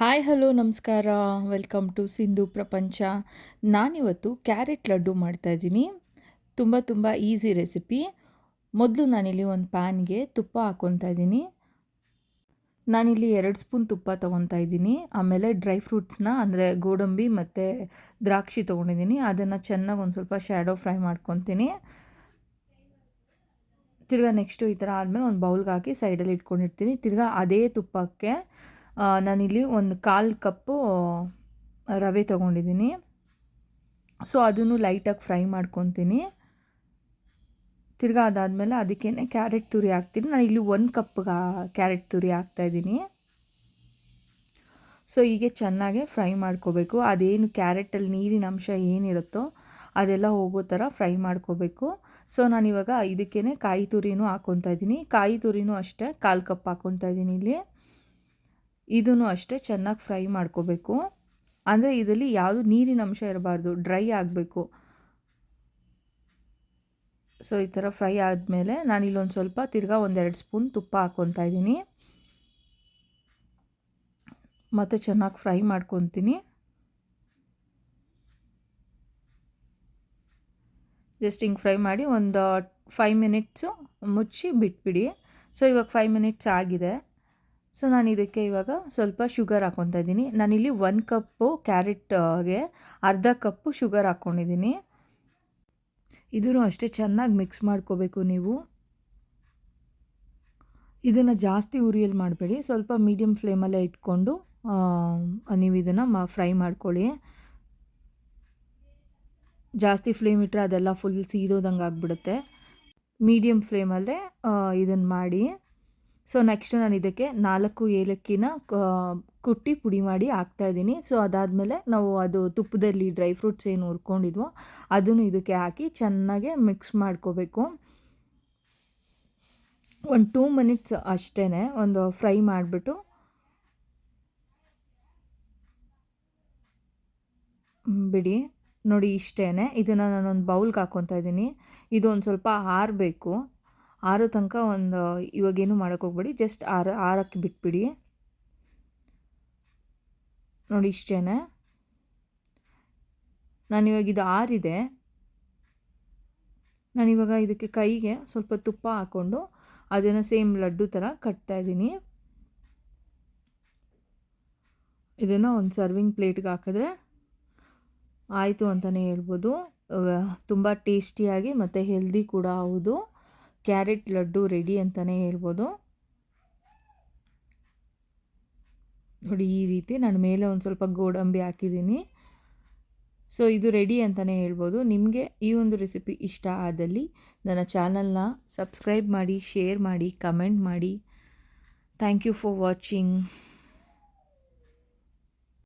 Hi hello ನಮಸ್ಕಾರ. Welcome to Sindhu ಪ್ರಪಂಚ. ನಾನಿವತ್ತು ಕ್ಯಾರೆಟ್ ಲಡ್ಡು ಮಾಡ್ತಾಯಿದ್ದೀನಿ. ತುಂಬ ಈಸಿ ರೆಸಿಪಿ. ಮೊದಲು ನಾನಿಲ್ಲಿ ಒಂದು ಪ್ಯಾನ್ಗೆ ತುಪ್ಪ ಹಾಕ್ಕೊತಾ ಇದ್ದೀನಿ. ನಾನಿಲ್ಲಿ 2 ಸ್ಪೂನ್ ತುಪ್ಪ ತೊಗೊತಾ ಇದ್ದೀನಿ. ಆಮೇಲೆ ಡ್ರೈ ಫ್ರೂಟ್ಸ್ನ ಅಂದರೆ ಗೋಡಂಬಿ ಮತ್ತು ದ್ರಾಕ್ಷಿ ತೊಗೊಂಡಿದ್ದೀನಿ. ಅದನ್ನು ಚೆನ್ನಾಗಿ ಒಂದು ಸ್ವಲ್ಪ ಶ್ಯಾಡೋ ಫ್ರೈ ಮಾಡ್ಕೊತೀನಿ. ತಿರ್ಗಾ ನೆಕ್ಸ್ಟು ಈ ಥರ ಆದಮೇಲೆ ಒಂದು ಬೌಲ್ಗೆ ಹಾಕಿ ಸೈಡಲ್ಲಿ ಇಟ್ಕೊಂಡಿರ್ತೀನಿ. ತಿರ್ಗಾ ಅದೇ ತುಪ್ಪಕ್ಕೆ ನಾನಿಲ್ಲಿ ಒಂದು 1/4 ಕಪ್ಪು ರವೆ ತೊಗೊಂಡಿದ್ದೀನಿ. ಸೊ ಅದನ್ನು ಲೈಟಾಗಿ ಫ್ರೈ ಮಾಡ್ಕೊತೀನಿ. ತಿರ್ಗಾ ಅದಾದಮೇಲೆ ಅದಕ್ಕೇ ಕ್ಯಾರೆಟ್ ತುರಿ ಹಾಕ್ತೀನಿ. ನಾನು ಇಲ್ಲಿ 1 ಕಪ್ಗೆ ಕ್ಯಾರೆಟ್ ತುರಿ ಹಾಕ್ತಾಯಿದ್ದೀನಿ. ಸೊ ಹೀಗೆ ಚೆನ್ನಾಗಿ ಫ್ರೈ ಮಾಡ್ಕೋಬೇಕು. ಅದೇನು ಕ್ಯಾರೆಟಲ್ಲಿ ನೀರಿನ ಅಂಶ ಏನಿರುತ್ತೋ ಅದೆಲ್ಲ ಹೋಗೋ ಥರ ಫ್ರೈ ಮಾಡ್ಕೋಬೇಕು. ಸೊ ನಾನಿವಾಗ ಇದಕ್ಕೇ ಕಾಯಿ ತುರಿನೂ ಹಾಕ್ಕೊತಾ ಇದ್ದೀನಿ. ಕಾಯಿ ತುರಿನೂ ಅಷ್ಟೇ 1/4 ಕಪ್ ಹಾಕ್ಕೊತಾ ಇದ್ದೀನಿ ಇಲ್ಲಿ. ಇದೂ ಅಷ್ಟೇ ಚೆನ್ನಾಗಿ ಫ್ರೈ ಮಾಡ್ಕೋಬೇಕು. ಅಂದರೆ ಇದರಲ್ಲಿ ಯಾವುದು ನೀರಿನ ಅಂಶ ಇರಬಾರ್ದು, ಡ್ರೈ ಆಗಬೇಕು. ಸೊ ಈ ಥರ ಫ್ರೈ ಆದಮೇಲೆ ನಾನಿಲ್ಲೊಂದು ಸ್ವಲ್ಪ ತಿರ್ಗಾ 1-2 ಸ್ಪೂನ್ ತುಪ್ಪ ಹಾಕ್ಕೊತಾ ಇದ್ದೀನಿ. ಮತ್ತು ಚೆನ್ನಾಗಿ ಫ್ರೈ ಮಾಡ್ಕೊತೀನಿ. ಜಸ್ಟ್ ಹಿಂಗೆ ಫ್ರೈ ಮಾಡಿ ಒಂದು 5 ಮಿನಿಟ್ಸು ಮುಚ್ಚಿ ಬಿಟ್ಬಿಡಿ. ಸೊ ಇವಾಗ 5 ಮಿನಿಟ್ಸ್ ಆಗಿದೆ. ಸೊ ನಾನು ಇದಕ್ಕೆ ಇವಾಗ ಸ್ವಲ್ಪ ಶುಗರ್ ಹಾಕ್ಕೊತಾ ಇದ್ದೀನಿ. ನಾನಿಲ್ಲಿ 1 ಕಪ್ಪು ಕ್ಯಾರೆಟ್ಗೆ ಅರ್ಧ ಕಪ್ಪು ಶುಗರ್ ಹಾಕ್ಕೊಂಡಿದ್ದೀನಿ. ಇದೂ ಅಷ್ಟೇ ಚೆನ್ನಾಗಿ ಮಿಕ್ಸ್ ಮಾಡ್ಕೋಬೇಕು ನೀವು. ಇದನ್ನು ಜಾಸ್ತಿ ಉರಿಯಲ್ಲಿ ಮಾಡಬೇಡಿ, ಸ್ವಲ್ಪ ಮೀಡಿಯಮ್ ಫ್ಲೇಮಲ್ಲೇ ಇಟ್ಕೊಂಡು ನೀವು ಇದನ್ನು ಫ್ರೈ ಮಾಡ್ಕೊಳ್ಳಿ. ಜಾಸ್ತಿ ಫ್ಲೇಮ್ ಇಟ್ಟರೆ ಅದೆಲ್ಲ ಫುಲ್ ಸೀದೋದಂಗೆ ಆಗಿಬಿಡುತ್ತೆ. ಮೀಡಿಯಮ್ ಫ್ಲೇಮಲ್ಲೇ ಇದನ್ನು ಮಾಡಿ. ಸೊ ನೆಕ್ಸ್ಟ್ ನಾನು ಇದಕ್ಕೆ 4 ಏಲಕ್ಕಿನ ಕುಟ್ಟಿ ಪುಡಿ ಮಾಡಿ ಹಾಕ್ತಾಯಿದ್ದೀನಿ. ಸೊ ಅದಾದಮೇಲೆ ನಾವು ಅದು ತುಪ್ಪದಲ್ಲಿ ಡ್ರೈ ಫ್ರೂಟ್ಸ್ ಏನು ಹುರ್ಕೊಂಡಿದ್ವೋ ಅದನ್ನು ಇದಕ್ಕೆ ಹಾಕಿ ಚೆನ್ನಾಗೆ ಮಿಕ್ಸ್ ಮಾಡ್ಕೋಬೇಕು. ಒಂದು 2 ಮಿನಿಟ್ಸ್ ಅಷ್ಟೇ ಒಂದು ಫ್ರೈ ಮಾಡಿಬಿಟ್ಟು ಬಿಡಿ. ನೋಡಿ ಇಷ್ಟೇ. ಇದನ್ನು ನಾನೊಂದು ಬೌಲ್ಗೆ ಹಾಕ್ಕೊತಾ ಇದ್ದೀನಿ. ಇದು ಒಂದು ಸ್ವಲ್ಪ ಆರಬೇಕು. ಆರೋ ತನಕ ಒಂದು ಇವಾಗೇನು ಮಾಡೋಕ್ಕೆ ಹೋಗ್ಬೇಡಿ, ಜಸ್ಟ್ ಆರಕ್ಕೆ ಬಿಟ್ಬಿಡಿ. ನೋಡಿ ಇಷ್ಟೇ. ನಾನಿವಾಗ ಇದು ಆರಿದೆ. ನಾನಿವಾಗ ಇದಕ್ಕೆ ಕೈಗೆ ಸ್ವಲ್ಪ ತುಪ್ಪ ಹಾಕ್ಕೊಂಡು ಅದನ್ನು ಸೇಮ್ ಲಡ್ಡು ಥರ ಕಟ್ತಾಯಿದ್ದೀನಿ. ಇದನ್ನು ಒಂದು ಸರ್ವಿಂಗ್ ಪ್ಲೇಟ್ಗೆ ಹಾಕಿದ್ರೆ ಆಯಿತು ಅಂತಲೇ ಹೇಳ್ಬೋದು. ತುಂಬ ಟೇಸ್ಟಿಯಾಗಿ ಮತ್ತು ಹೆಲ್ದಿ ಕೂಡ ಹೌದು. ಕ್ಯಾರೆಟ್ ಲಡ್ಡು ರೆಡಿ ಅಂತಲೇ ಹೇಳ್ಬೋದು. ನೋಡಿ ಈ ರೀತಿ ನಾನು ಮೇಲೆ ಒಂದು ಸ್ವಲ್ಪ ಗೋಡಂಬಿ ಹಾಕಿದ್ದೀನಿ. ಸೊ ಇದು ರೆಡಿ ಅಂತಲೇ ಹೇಳ್ಬೋದು. ನಿಮಗೆ ಈ ಒಂದು ರೆಸಿಪಿ ಇಷ್ಟ ಆದಲ್ಲಿ ನನ್ನ ಚಾನಲ್ನ ಸಬ್ಸ್ಕ್ರೈಬ್ ಮಾಡಿ, ಶೇರ್ ಮಾಡಿ, ಕಮೆಂಟ್ ಮಾಡಿ. Thank you for watching.